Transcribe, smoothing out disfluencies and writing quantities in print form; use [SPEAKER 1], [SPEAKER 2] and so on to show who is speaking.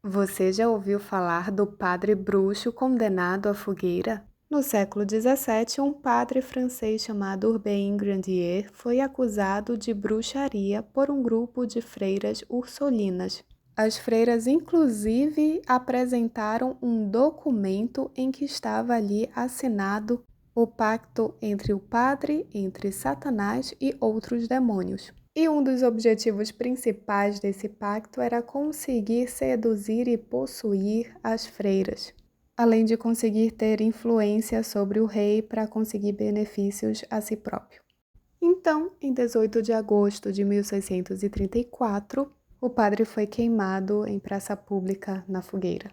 [SPEAKER 1] Você já ouviu falar do padre bruxo condenado à fogueira? No século XVII, um padre francês chamado Urbain Grandier foi acusado de bruxaria por um grupo de freiras ursulinas. As freiras, inclusive, apresentaram um documento em que estava ali assinado o pacto entre o padre, entre Satanás e outros demônios. E um dos objetivos principais desse pacto era conseguir seduzir e possuir as freiras, além de conseguir ter influência sobre o rei para conseguir benefícios a si próprio. Então, em 18 de agosto de 1634, o padre foi queimado em praça pública na fogueira.